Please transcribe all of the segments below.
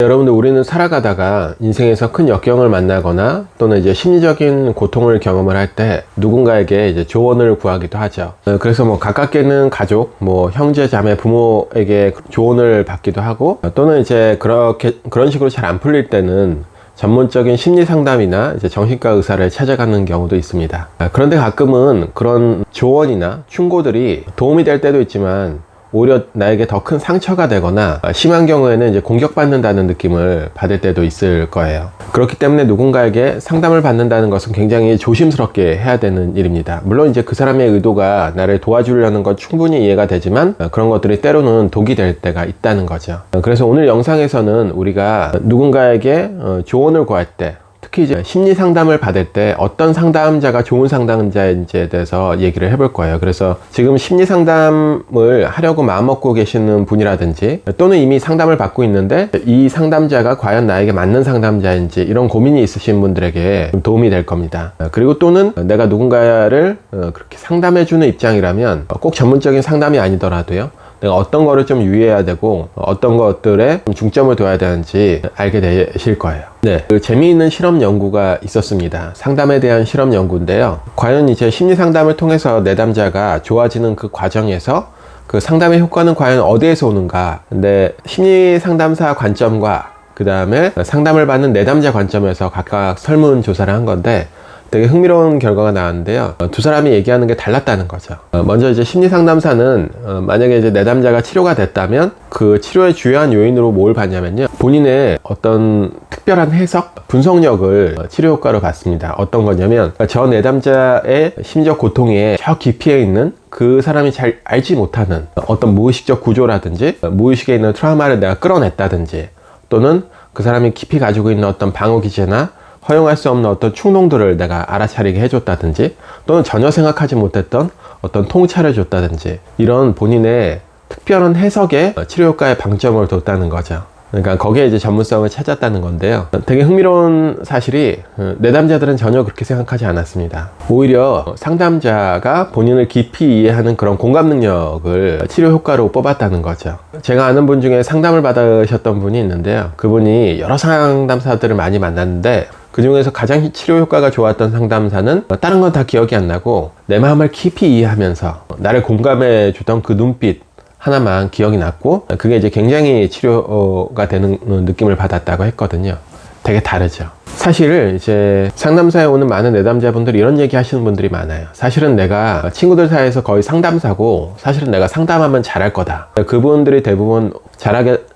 여러분들, 우리는 살아가다가 인생에서 큰 역경을 만나거나 또는 이제 심리적인 고통을 경험을 할 때 누군가에게 이제 조언을 구하기도 하죠. 그래서 뭐 가깝게는 가족, 뭐 형제, 자매, 부모에게 조언을 받기도 하고, 또는 이제 그런 식으로 잘 안 풀릴 때는 전문적인 심리 상담이나 이제 정신과 의사를 찾아가는 경우도 있습니다. 그런데 가끔은 그런 조언이나 충고들이 도움이 될 때도 있지만 오히려 나에게 더 큰 상처가 되거나 심한 경우에는 이제 공격받는다는 느낌을 받을 때도 있을 거예요. 그렇기 때문에 누군가에게 상담을 받는다는 것은 굉장히 조심스럽게 해야 되는 일입니다. 물론 이제 그 사람의 의도가 나를 도와주려는 건 충분히 이해가 되지만 그런 것들이 때로는 독이 될 때가 있다는 거죠. 그래서 오늘 영상에서는 우리가 누군가에게 조언을 구할 때, 특히 이제 심리 상담을 받을 때 어떤 상담자가 좋은 상담자인지에 대해서 얘기를 해볼 거예요. 그래서 지금 심리 상담을 하려고 마음먹고 계시는 분이라든지, 또는 이미 상담을 받고 있는데 이 상담자가 과연 나에게 맞는 상담자인지 이런 고민이 있으신 분들에게 도움이 될 겁니다. 그리고 또는 내가 누군가를 그렇게 상담해주는 입장이라면 꼭 전문적인 상담이 아니더라도요, 내가 어떤 거를 좀 유의해야 되고 어떤 것들에 중점을 둬야 되는지 알게 되실 거예요. 네, 재미있는 실험 연구가 있었습니다. 상담에 대한 실험 연구인데요. 과연 이제 심리 상담을 통해서 내담자가 좋아지는 그 과정에서 그 상담의 효과는 과연 어디에서 오는가? 근데 심리 상담사 관점과 그 다음에 상담을 받는 내담자 관점에서 각각 설문조사를 한 건데 되게 흥미로운 결과가 나왔는데요. 두 사람이 얘기하는 게 달랐다는 거죠. 먼저 이제 심리상담사는 만약에 이제 내담자가 치료가 됐다면 그 치료의 주요한 요인으로 뭘 봤냐면요, 본인의 어떤 특별한 해석, 분석력을 치료 효과로 봤습니다. 어떤 거냐면 저 내담자의 심리적 고통에 저 깊이에 있는 그 사람이 잘 알지 못하는 어떤 무의식적 구조라든지 무의식에 있는 트라우마를 내가 끌어냈다든지, 또는 그 사람이 깊이 가지고 있는 어떤 방어 기제나 허용할 수 없는 어떤 충동들을 내가 알아차리게 해줬다든지, 또는 전혀 생각하지 못했던 어떤 통찰을 줬다든지, 이런 본인의 특별한 해석에 치료 효과에 방점을 뒀다는 거죠. 그러니까 거기에 이제 전문성을 찾았다는 건데요. 되게 흥미로운 사실이 내담자들은 전혀 그렇게 생각하지 않았습니다. 오히려 상담자가 본인을 깊이 이해하는 그런 공감 능력을 치료 효과로 뽑았다는 거죠. 제가 아는 분 중에 상담을 받으셨던 분이 있는데요. 그분이 여러 상담사들을 많이 만났는데 그 중에서 가장 치료 효과가 좋았던 상담사는 다른 건 다 기억이 안 나고 내 마음을 깊이 이해하면서 나를 공감해 주던 그 눈빛 하나만 기억이 났고, 그게 이제 굉장히 치료가 되는 느낌을 받았다고 했거든요. 되게 다르죠. 사실 이제 상담사에 오는 많은 내담자분들이 이런 얘기 하시는 분들이 많아요. 사실은 내가 친구들 사이에서 거의 상담사고, 사실은 내가 상담하면 잘할 거다. 그분들이 대부분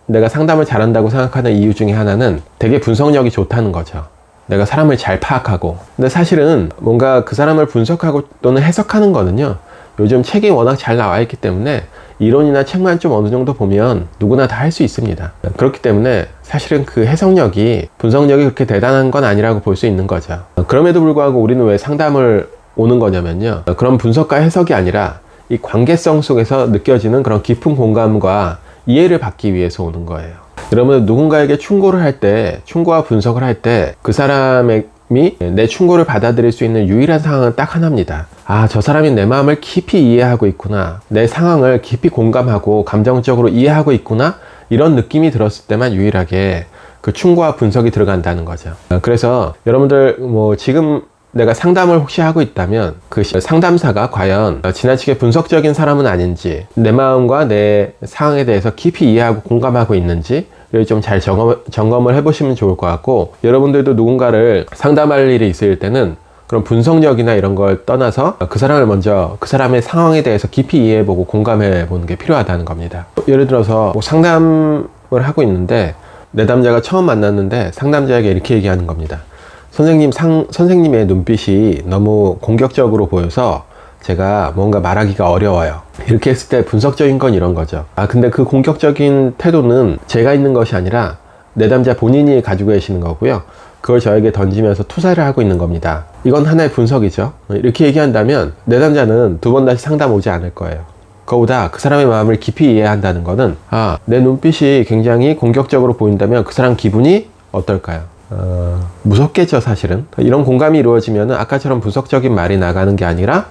내가 상담을 잘한다고 생각하는 이유 중에 하나는 되게 분석력이 좋다는 거죠. 내가 사람을 잘 파악하고. 근데 사실은 뭔가 그 사람을 분석하고 또는 해석하는 거는요, 요즘 책이 워낙 잘 나와 있기 때문에 이론이나 책만 좀 어느 정도 보면 누구나 다 할 수 있습니다. 그렇기 때문에 사실은 그 해석력이, 분석력이 그렇게 대단한 건 아니라고 볼 수 있는 거죠. 그럼에도 불구하고 우리는 왜 상담을 오는 거냐면요, 그런 분석과 해석이 아니라 이 관계성 속에서 느껴지는 그런 깊은 공감과 이해를 받기 위해서 오는 거예요. 여러분, 누군가에게 충고를 할 때, 충고와 분석을 할 때 그 사람이 내 충고를 받아들일 수 있는 유일한 상황은 딱 하나입니다. 아, 저 사람이 내 마음을 깊이 이해하고 있구나, 내 상황을 깊이 공감하고 감정적으로 이해하고 있구나, 이런 느낌이 들었을 때만 유일하게 그 충고와 분석이 들어간다는 거죠. 그래서 여러분들 지금 내가 상담을 혹시 하고 있다면 그 상담사가 과연 지나치게 분석적인 사람은 아닌지, 내 마음과 내 상황에 대해서 깊이 이해하고 공감하고 있는지 좀 잘 점검을 해보시면 좋을 것 같고, 여러분들도 누군가를 상담할 일이 있을 때는 그런 분석력이나 이런 걸 떠나서 그 사람을 먼저 그 사람의 상황에 대해서 깊이 이해해보고 공감해보는 게 필요하다는 겁니다. 예를 들어서 상담을 하고 있는데 내담자가 처음 만났는데 상담자에게 이렇게 얘기하는 겁니다. 선생님의 눈빛이 너무 공격적으로 보여서 제가 뭔가 말하기가 어려워요. 이렇게 했을 때 분석적인 건 이런 거죠. 근데 그 공격적인 태도는 제가 있는 것이 아니라 내담자 본인이 가지고 계시는 거고요. 그걸 저에게 던지면서 투사를 하고 있는 겁니다. 이건 하나의 분석이죠. 이렇게 얘기한다면 내담자는 두 번 다시 상담 오지 않을 거예요. 그거보다 그 사람의 마음을 깊이 이해한다는 거는, 내 눈빛이 굉장히 공격적으로 보인다면 그 사람 기분이 어떨까요? 무섭겠죠, 사실은. 이런 공감이 이루어지면 아까처럼 분석적인 말이 나가는 게 아니라,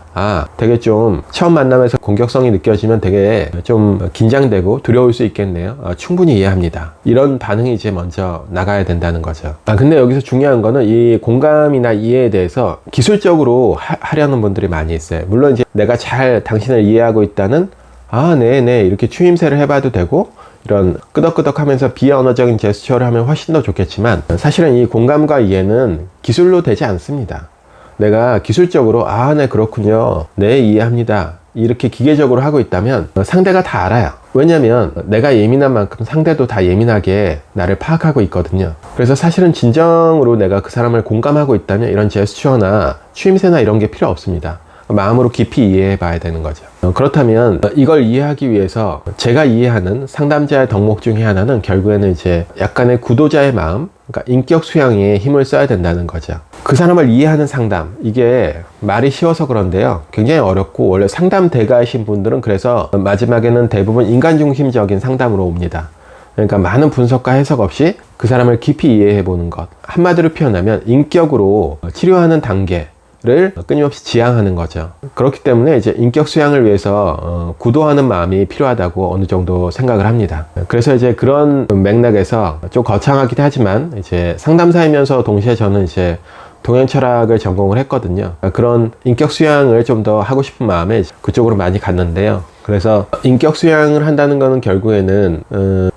되게 좀 처음 만남에서 공격성이 느껴지면 되게 좀 긴장되고 두려울 수 있겠네요. 충분히 이해합니다. 이런 반응이 이제 먼저 나가야 된다는 거죠. 근데 여기서 중요한 거는 이 공감이나 이해에 대해서 기술적으로 하려는 분들이 많이 있어요. 물론 이제 내가 잘 당신을 이해하고 있다는, 네네, 이렇게 추임새를 해봐도 되고, 이런 끄덕끄덕 하면서 비언어적인 제스처를 하면 훨씬 더 좋겠지만, 사실은 이 공감과 이해는 기술로 되지 않습니다. 내가 기술적으로 네, 그렇군요, 네, 이해합니다, 이렇게 기계적으로 하고 있다면 상대가 다 알아요. 왜냐면 내가 예민한 만큼 상대도 다 예민하게 나를 파악하고 있거든요. 그래서 사실은 진정으로 내가 그 사람을 공감하고 있다면 이런 제스처나 추임새나 이런 게 필요 없습니다. 마음으로 깊이 이해해 봐야 되는 거죠. 그렇다면 이걸 이해하기 위해서 제가 이해하는 상담자의 덕목 중에 하나는 결국에는 이제 약간의 구도자의 마음, 그러니까 인격 수양에 힘을 써야 된다는 거죠. 그 사람을 이해하는 상담, 이게 말이 쉬워서 그런데요, 굉장히 어렵고, 원래 상담대가이신 분들은 그래서 마지막에는 대부분 인간중심적인 상담으로 옵니다. 그러니까 많은 분석과 해석 없이 그 사람을 깊이 이해해 보는 것, 한마디로 표현하면 인격으로 치료하는 단계를 끊임없이 지향하는 거죠. 그렇기 때문에 이제 인격 수양을 위해서 구도하는 마음이 필요하다고 어느 정도 생각을 합니다. 그래서 이제 그런 맥락에서 좀 거창하긴 하지만 이제 상담사이면서 동시에 저는 이제 동양 철학을 전공을 했거든요. 그런 인격 수양을 좀 더 하고 싶은 마음에 그쪽으로 많이 갔는데요. 그래서 인격 수양을 한다는 것은 결국에는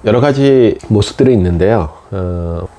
여러 가지 모습들이 있는데요.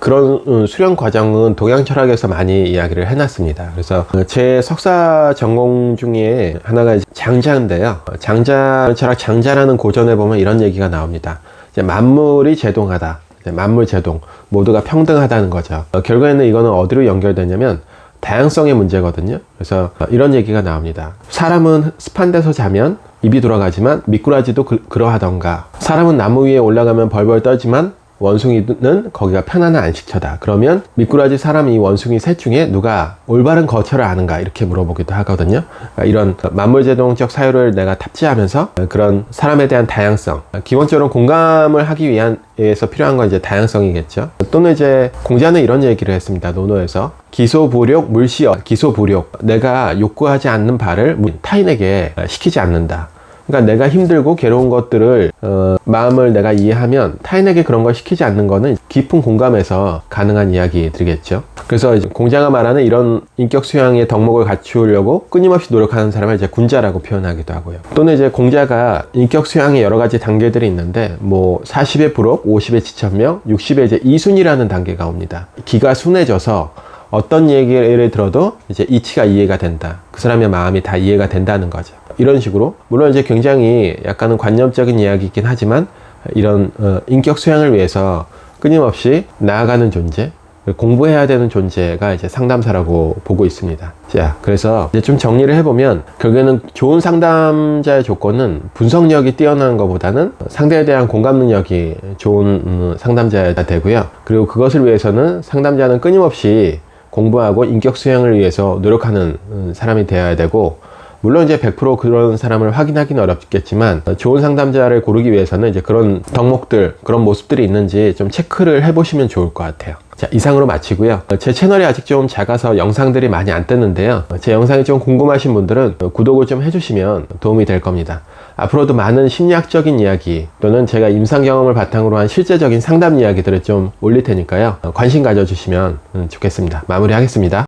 그런 수련 과정은 동양 철학에서 많이 이야기를 해놨습니다. 그래서 제 석사 전공 중에 하나가 이제 장자인데요. 장자 철학, 장자라는 고전에 보면 이런 얘기가 나옵니다. 이제 만물이 제동하다, 만물 제동, 모두가 평등하다는 거죠. 결국에는 이거는 어디로 연결되냐면 다양성의 문제거든요. 그래서 이런 얘기가 나옵니다. 사람은 습한 데서 자면 입이 돌아가지만 미꾸라지도 그러하던가, 사람은 나무 위에 올라가면 벌벌 떨지만 원숭이는 거기가 편안한 안식처다. 그러면 미꾸라지, 사람, 이 원숭이 셋 중에 누가 올바른 거처를 아는가, 이렇게 물어보기도 하거든요. 이런 만물제동적 사유를 내가 탑재하면서 그런 사람에 대한 다양성, 기본적으로 공감을 하기 위해서 필요한 건 이제 다양성이겠죠. 또는 이제 공자는 이런 얘기를 했습니다. 논어에서 기소불욕 물시어, 기소불욕, 내가 욕구하지 않는 바를 타인에게 시키지 않는다. 그러니까 내가 힘들고 괴로운 것들을 마음을 내가 이해하면 타인에게 그런 걸 시키지 않는 거는 깊은 공감에서 가능한 이야기들이겠죠. 그래서 이제 공자가 말하는 이런 인격 수양의 덕목을 갖추려고 끊임없이 노력하는 사람을 이제 군자라고 표현하기도 하고요. 또는 이제 공자가 인격 수양의 여러 가지 단계들이 있는데, 뭐 40의 불혹, 50의 지천명, 60의 이제 이순이라는 단계가 옵니다. 기가 순해져서 어떤 얘기를 들어도 이제 이치가 이해가 된다. 그 사람의 마음이 다 이해가 된다는 거죠. 이런 식으로, 물론 이제 굉장히 약간은 관념적인 이야기이긴 하지만 이런 인격 수양을 위해서 끊임없이 나아가는 존재, 공부해야 되는 존재가 이제 상담사라고 보고 있습니다. 자, 그래서 이제 좀 정리를 해보면 결국에는 좋은 상담자의 조건은 분석력이 뛰어난 것보다는 상대에 대한 공감 능력이 좋은 상담자가 되고요. 그리고 그것을 위해서는 상담자는 끊임없이 공부하고 인격 수양을 위해서 노력하는 사람이 되어야 되고, 물론 이제 100% 그런 사람을 확인하기는 어렵겠지만 좋은 상담자를 고르기 위해서는 이제 그런 덕목들, 그런 모습들이 있는지 좀 체크를 해보시면 좋을 것 같아요. 자, 이상으로 마치고요. 제 채널이 아직 좀 작아서 영상들이 많이 안 뜨는데요. 제 영상이 좀 궁금하신 분들은 구독을 좀 해주시면 도움이 될 겁니다. 앞으로도 많은 심리학적인 이야기 또는 제가 임상 경험을 바탕으로 한 실제적인 상담 이야기들을 좀 올릴 테니까요. 관심 가져주시면 좋겠습니다. 마무리하겠습니다.